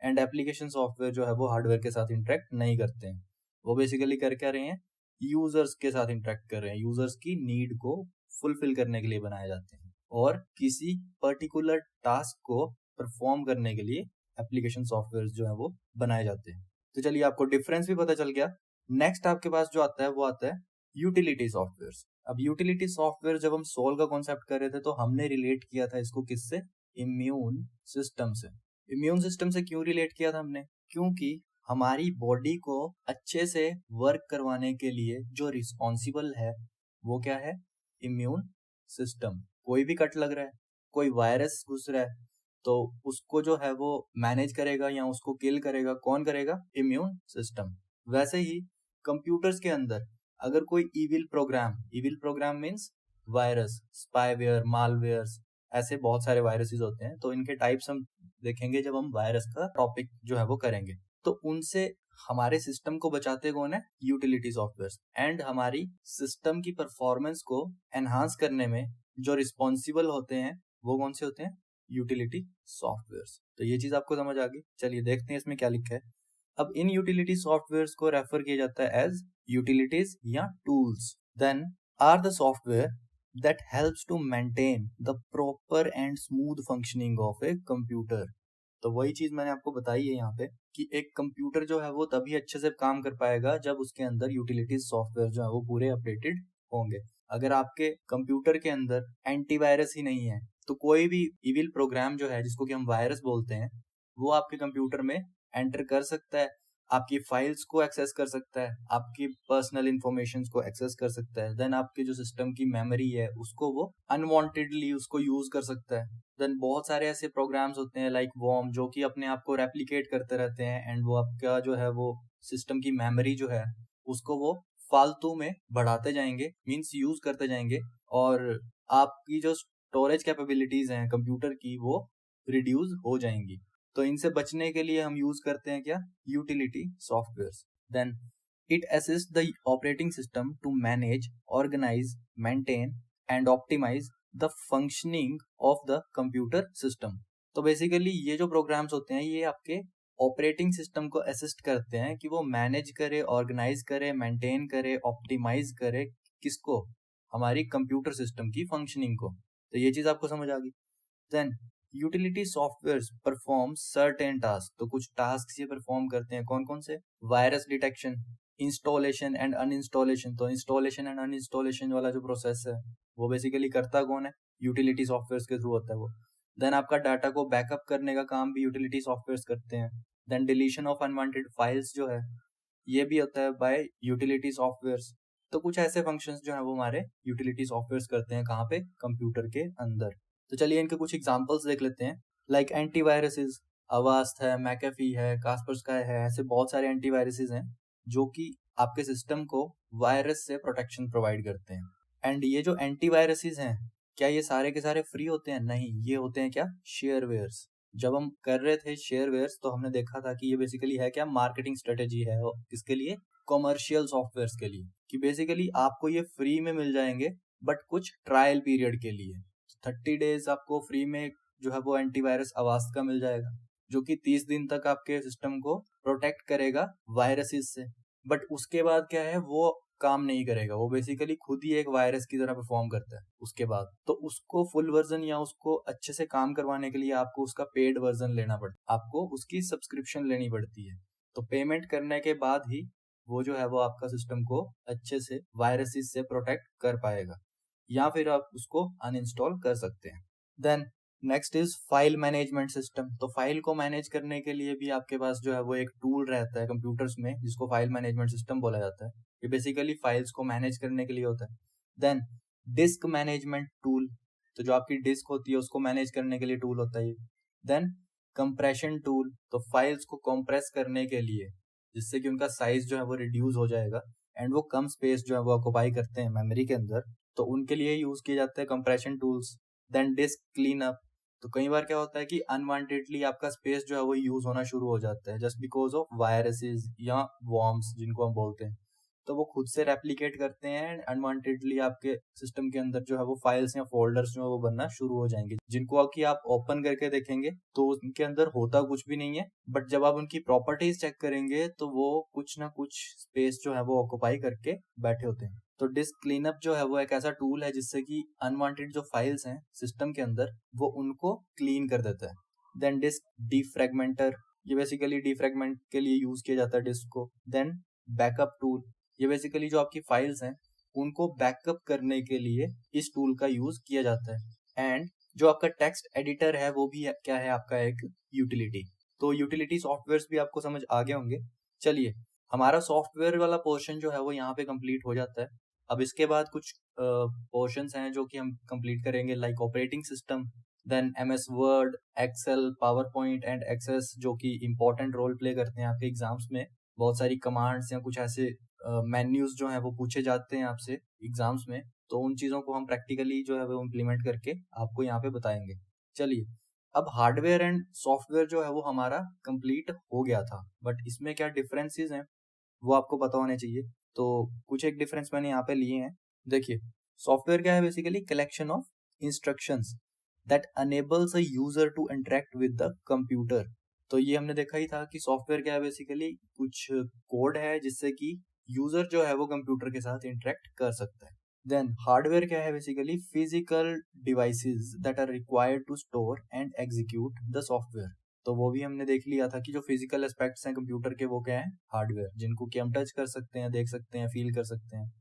एंड एप्लीकेशन सॉफ्टवेयर जो है वो हार्डवेयर के साथ इंटरेक्ट नहीं करते हैं। वो बेसिकली कर क्या रहे हैं, यूजर्स के साथ इंटरेक्ट कर रहे हैं, यूजर्स की नीड को फुलफिल करने के लिए बनाए जाते हैं और किसी पर्टिकुलर टास्क को परफॉर्म करने के लिए एप्लीकेशन सॉफ्टवेयर जो है वो बनाए जाते हैं। तो चलिए आपको डिफरेंस भी पता चल गया। नेक्स्ट आपके पास जो आता है वो आता है यूटिलिटी सॉफ्टवेयर। अब यूटिलिटी सॉफ्टवेयर जब हम सोल का कॉन्सेप्ट कर रहे थे तो हमने रिलेट किया था इसको किससे, इम्यून सिस्टम से। इम्यून सिस्टम से क्यों रिलेट किया था हमने, क्योंकि हमारी बॉडी को अच्छे से वर्क करवाने के लिए जो रिस्पॉन्सिबल है वो क्या है, इम्यून सिस्टम। कोई भी कट लग रहा है, कोई वायरस घुस रहा है, तो उसको जो है वो मैनेज करेगा या उसको किल करेगा, कौन करेगा, इम्यून सिस्टम। वैसे ही कंप्यूटर्स के अंदर अगर कोई evil program means virus, spyware, malware, ऐसे बहुत सारे वायरसेस होते हैं, तो इनके टाइप्स हम देखेंगे जब हम वायरस का टॉपिक जो है वो करेंगे। तो उनसे हमारे सिस्टम को बचाते कौन है, यूटिलिटी सॉफ्टवेयर। एंड हमारी सिस्टम की परफॉर्मेंस को एनहांस करने में जो रिस्पॉन्सिबल होते हैं वो कौन से होते हैं, यूटिलिटी सॉफ्टवेयर। तो ये चीज आपको समझ आ गई। चलिए देखते हैं इसमें क्या लिखा है। अब इन यूटिलिटी सॉफ्टवेयर को रेफर किया जाता है एज यूटिलिटीज या tools. Then are the software that helps to maintain the proper and smooth functioning of a computer। तो वही चीज मैंने आपको बताई है यहाँ पे कि एक कंप्यूटर जो है वो तभी अच्छे से काम कर पाएगा जब उसके अंदर यूटिलिटीज सॉफ्टवेयर जो है वो पूरे अपडेटेड होंगे। अगर आपके कंप्यूटर के अंदर एंटीवायरस ही नहीं है तो कोई भी इविल प्रोग्राम जो है जिसको कि हम वायरस बोलते हैं वो आपके कंप्यूटर में एंटर कर सकता है, आपकी फाइल्स को एक्सेस कर सकता है, आपकी पर्सनल इंफॉर्मेशन को एक्सेस कर सकता है। देन आपके जो सिस्टम की मेमोरी है उसको वो अनवांटेडली उसको यूज कर सकता है। देन बहुत सारे ऐसे प्रोग्राम्स होते हैं लाइक वॉर्म जो कि अपने आप को रेप्लिकेट करते रहते हैं एंड वो आपका जो है वो सिस्टम की मेमोरी जो है उसको वो फालतू में बढ़ाते जाएंगे, मीन्स यूज करते जाएंगे, और आपकी जो स्टोरेज कैपेबिलिटीज हैं कंप्यूटर की वो रिड्यूस हो जाएंगी। तो इनसे बचने के लिए हम यूज करते हैं क्या, utility software. Then it assist the operating system to manage, organise, maintain and optimise the functioning of the computer system. तो बेसिकली ये जो प्रोग्राम्स होते हैं ये आपके ऑपरेटिंग सिस्टम को असिस्ट करते हैं कि वो मैनेज करे, ऑर्गेनाइज करे, मेंटेन करे, ऑप्टिमाइज करे, किसको, हमारी कंप्यूटर सिस्टम की फंक्शनिंग को। तो ये चीज आपको समझ आ गई। Then utility software perform certain task. तो कुछ टास्क ये परफॉर्म करते हैं, कौन कौन से, virus detection, installation and uninstallation. तो इंस्टॉलेशन एंड अनइंस्टॉलेशन वाला जो प्रोसेस है वो बेसिकली करता कौन है, यूटिलिटी सॉफ्टवेयर के थ्रू होता है वो। देन आपका डाटा को बैकअप करने का काम भी यूटिलिटी सॉफ्टवेयर करते हैं। Then deletion of unwanted files जो है ये भी होता है बाय यूटिलिटी सॉफ्टवेयर। तो कुछ ऐसे फंक्शंस जो है वो हमारे यूटिलिटी सॉफ्टवेयर करते हैं, कहाँ पे, कंप्यूटर के अंदर। तो चलिए इनके कुछ एग्जांपल्स देख लेते हैं, लाइक एंटीवायरसेस, अवास्ट है, मैकेफी है, कास्परस्काई है, ऐसे बहुत सारे एंटीवायरसेस हैं जो कि आपके सिस्टम को वायरस से प्रोटेक्शन प्रोवाइड करते हैं। एंड ये जो एंटीवायरसेस हैं क्या ये सारे के सारे फ्री होते हैं, नहीं, ये होते हैं क्या, शेयरवेयर्स। जब हम कर रहे थे शेयरवेयर्स तो हमने देखा था कि ये बेसिकली है क्या, मार्केटिंग स्ट्रेटेजी है किसके लिए, कॉमर्शियल सॉफ्टवेयर के लिए, कि बेसिकली आपको ये फ्री में मिल जाएंगे बट कुछ ट्रायल पीरियड के लिए। 30 डेज आपको फ्री में जो है वो एंटीवायरस अवास्ट का मिल जाएगा जो कि 30 दिन तक आपके सिस्टम को प्रोटेक्ट करेगा वायरसेस से। बट उसके बाद क्या है, वो काम नहीं करेगा, वो बेसिकली खुद ही एक वायरस की तरह परफॉर्म करता है उसके बाद। तो उसको फुल वर्जन या उसको अच्छे से काम करवाने के लिए आपको उसका पेड वर्जन लेना पड़ता है, आपको उसकी सब्सक्रिप्शन लेनी पड़ती है। तो पेमेंट करने के बाद ही वो जो है वो आपका सिस्टम को अच्छे से वायरसेस से प्रोटेक्ट कर पाएगा, या फिर आप उसको अनइंस्टॉल कर सकते हैं। Then next is file management system. तो फाइल को मैनेज करने के लिए भी आपके पास जो है वो एक टूल रहता है कंप्यूटर्स में, जिसको फाइल मैनेजमेंट सिस्टम बोला जाता है। ये बेसिकली फाइल्स को मैनेज करने के लिए होता है। देन डिस्क मैनेजमेंट टूल, तो जो आपकी डिस्क होती है उसको मैनेज करने के लिए टूल होता है ये। देन कंप्रेशन टूल, तो फाइल्स को कंप्रेस करने के लिए, जिससे कि उनका साइज जो है वो रिड्यूस हो जाएगा एंड वो कम स्पेस जो है वो ऑक्युपाई करते हैं मेमोरी के अंदर, तो उनके लिए यूज किए जाते हैं compression tools. Then disk clean up, तो कई बार क्या होता है कि अनवांटेडली आपका स्पेस जो है वो यूज होना शुरू हो जाता है जस्ट बिकॉज ऑफ वायरसेस या वॉर्म्स जिनको हम बोलते हैं, तो वो खुद से रेप्लिकेट करते हैं एंड अनवांटेडली आपके सिस्टम के अंदर जो है वो फाइल्स या फोल्डर्स जो है वो बनना शुरू हो जाएंगे, जिनको कि आप ओपन करके देखेंगे तो उनके अंदर होता कुछ भी नहीं है, बट जब आप उनकी प्रॉपर्टीज चेक करेंगे तो वो कुछ ना कुछ स्पेस जो है वो ऑक्युपाई करके बैठे होते हैं। तो डिस्क क्लीनअप जो है वो एक ऐसा टूल है जिससे कि अनवांटेड जो फाइल्स हैं सिस्टम के अंदर वो उनको क्लीन कर देता है। देन डिस्क डिफ्रैगमेंटर, ये बेसिकली डिफ्रैगमेंट के लिए यूज किया जाता है डिस्क को। देन बैकअप टूल, ये बेसिकली जो आपकी फाइल्स हैं उनको बैकअप करने के लिए इस टूल का यूज किया जाता है। एंड जो आपका टेक्स्ट एडिटर है वो भी क्या है, आपका एक यूटिलिटी। तो यूटिलिटी सॉफ्टवेयर्स भी आपको समझ आ गए होंगे। चलिए, हमारा सॉफ्टवेयर वाला पोर्शन जो है वो यहाँ पे कंप्लीट हो जाता है। अब इसके बाद कुछ पोर्शंस हैं जो कि हम कंप्लीट करेंगे, like operating system, then MS Word, Excel, PowerPoint and Access, जो कि इंपॉर्टेंट रोल प्ले करते हैं आपके एग्जाम्स में। बहुत सारी कमांड्स या कुछ ऐसे मेन्यूज जो है वो पूछे जाते हैं आपसे एग्जाम्स में, तो उन चीज़ों को हम प्रैक्टिकली जो है वो इम्प्लीमेंट करके आपको यहाँ पे बताएंगे। चलिए, अब हार्डवेयर एंड सॉफ्टवेयर जो है वो हमारा कंप्लीट हो गया था, बट इसमें क्या डिफरेंसेस हैं वो आपको पता होने चाहिए। तो कुछ एक डिफरेंस मैंने यहाँ पे लिए हैं। देखिए, सॉफ्टवेयर क्या है, basically collection of instructions that enables a user to interact with the computer. तो ये हमने देखा ही था कि सॉफ्टवेयर क्या है, बेसिकली कुछ कोड है जिससे कि यूजर जो है वो कंप्यूटर के साथ इंटरेक्ट कर सकता है। देन हार्डवेयर क्या है, basically physical devices that are required to store and execute the software. तो वो भी हमने देख लिया था कि जो फिजिकल एस्पेक्ट्स हैं कंप्यूटर के वो क्या है, हार्डवेयर, जिनको कि हम टच कर सकते हैं, देख सकते हैं, फील कर सकते हैं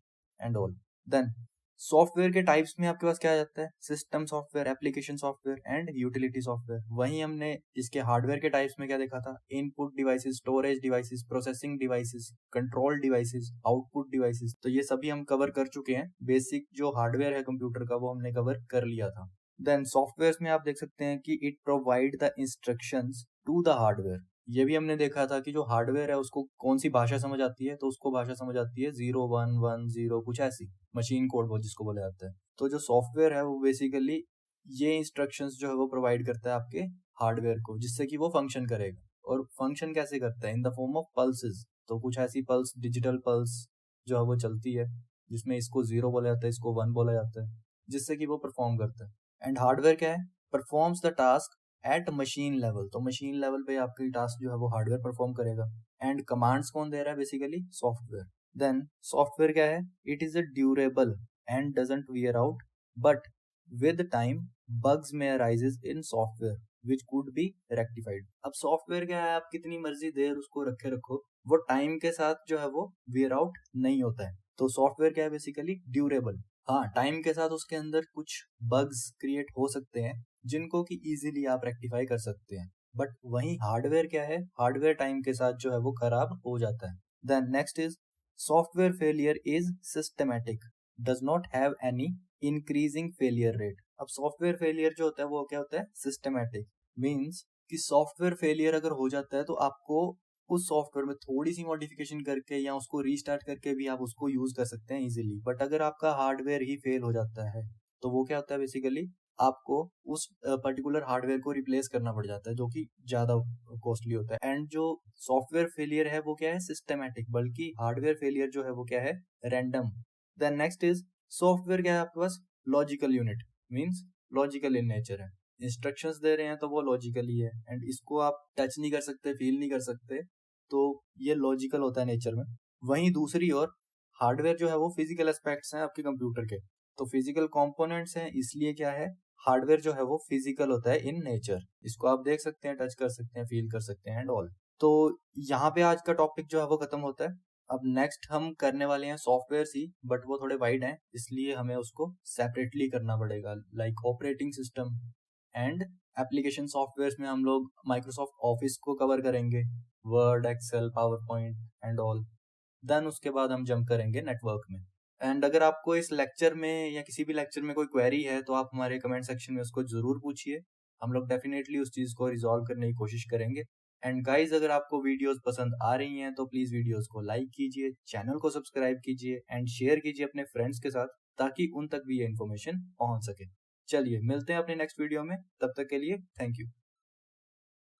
एंड ऑल। देन सॉफ्टवेयर के टाइप्स में आपके पास क्या आ जाता है, system software, application software and utility software. वहीं हमने इसके हार्डवेयर के टाइप्स में क्या देखा था, input devices, storage devices, processing devices, control devices, output devices. तो ये सभी हम कवर कर चुके हैं। बेसिक जो हार्डवेयर है कंप्यूटर का वो हमने कवर कर लिया था। देन सॉफ्टवेयर में आप देख सकते हैं कि it provide the instructions to the hardware. ये भी हमने देखा था कि जो हार्डवेयर है उसको कौन सी भाषा समझ आती है, तो उसको भाषा समझ आती है 0110 कुछ ऐसी, मशीन कोड वो जिसको बोला जाता है। तो जो सॉफ्टवेयर है वो बेसिकली ये इंस्ट्रक्शंस जो है वो प्रोवाइड करता है आपके हार्डवेयर को, जिससे कि वो फंक्शन करेगा। और फंक्शन कैसे करता है, in the form of pulses. तो कुछ ऐसी पल्स, डिजिटल पल्स जो है वो चलती है, जिसमें इसको 0 बोला जाता है, इसको 1 बोला जाता है, जिससे कि वो परफॉर्म करता है। एंड हार्डवेयर क्या है, performs the task at machine level. तो मशीन लेवल पे आपकी टास्क जो है वो हार्डवेयर परफॉर्म करेगा। एंड कमांड्स कौन दे रहा है, बेसिकली सॉफ्टवेयर। देन सॉफ्टवेयर क्या है, it is a durable and doesn't wear out, but with time bugs may arises in software which could be rectified। अब सॉफ्टवेयर क्या है, आप कितनी मर्जी देर उसको रखे रखो, वो टाइम के साथ जो है वो वेयर आउट नहीं होता है। तो सॉफ्टवेयर क्या है, बेसिकली ड्यूरेबल। हाँ, टाइम के साथ उसके अंदर कुछ बग्स क्रिएट हो सकते हैं जिनको कि इजीली आप रेक्टिफाई कर सकते हैं, बट वहीं हार्डवेयर क्या है, हार्डवेयर टाइम के साथ जो है वो खराब हो जाता है। Then next is software failure is systematic, does not have any increasing failure rate. अब सॉफ्टवेयर फेलियर जो होता है वो क्या होता है, सिस्टमैटिक। मींस कि सॉफ्टवेयर फेलियर अगर हो जाता है तो आपको उस सॉफ्टवेयर में थोड़ी सी मॉडिफिकेशन करके या उसको रीस्टार्ट करके भी आप उसको यूज कर सकते हैं इजीली। बट अगर आपका हार्डवेयर ही फेल हो जाता है तो वो क्या होता है, बेसिकली आपको उस पर्टिकुलर हार्डवेयर को रिप्लेस करना पड़ जाता है, जो कि ज्यादा कॉस्टली होता है। एंड जो सॉफ्टवेयर फेलियर है वो क्या है, सिस्टमैटिक, बल्कि हार्डवेयर फेलियर जो है वो क्या है, random. Then next is software क्या है आपके पास, logical unit, means logical in nature है। इंस्ट्रक्शंस दे रहे हैं तो वो लॉजिकली है एंड इसको आप टच नहीं कर सकते, फील नहीं कर सकते, तो ये लॉजिकल होता है नेचर में। वहीं दूसरी ओर हार्डवेयर जो है वो फिजिकल एस्पेक्ट्स हैं आपके कंप्यूटर के, तो फिजिकल कंपोनेंट्स हैं, इसलिए क्या है, हार्डवेयर जो है वो फिजिकल होता है इन नेचर। इसको आप देख सकते हैं, टच कर सकते हैं, फील कर सकते हैं एंड ऑल। तो यहाँ पे आज का टॉपिक जो है वो खत्म होता है। अब नेक्स्ट हम करने वाले हैं सॉफ्टवेयर ही, बट वो थोड़े वाइड हैं, इसलिए हमें उसको सेपरेटली करना पड़ेगा। Like operating system and application software में हम लोग माइक्रोसॉफ्ट ऑफिस को कवर करेंगे, Word, Excel, PowerPoint and all. Then उसके बाद हम जंप करेंगे नेटवर्क में। एंड अगर आपको इस लेक्चर में या किसी भी लेक्चर में कोई क्वेरी है तो आप हमारे कमेंट सेक्शन में उसको जरूर पूछिए, हम लोग डेफिनेटली उस चीज़ को रिजॉल्व करने की कोशिश करेंगे। एंड गाइज, अगर आपको वीडियोस पसंद आ रही हैं तो प्लीज़ वीडियोस को लाइक कीजिए, चैनल को सब्सक्राइब कीजिए एंड शेयर कीजिए अपने फ्रेंड्स के साथ, ताकि उन तक भी ये इन्फॉर्मेशन पहुंच सके। चलिए मिलते हैं अपने नेक्स्ट वीडियो में, तब तक के लिए थैंक यू।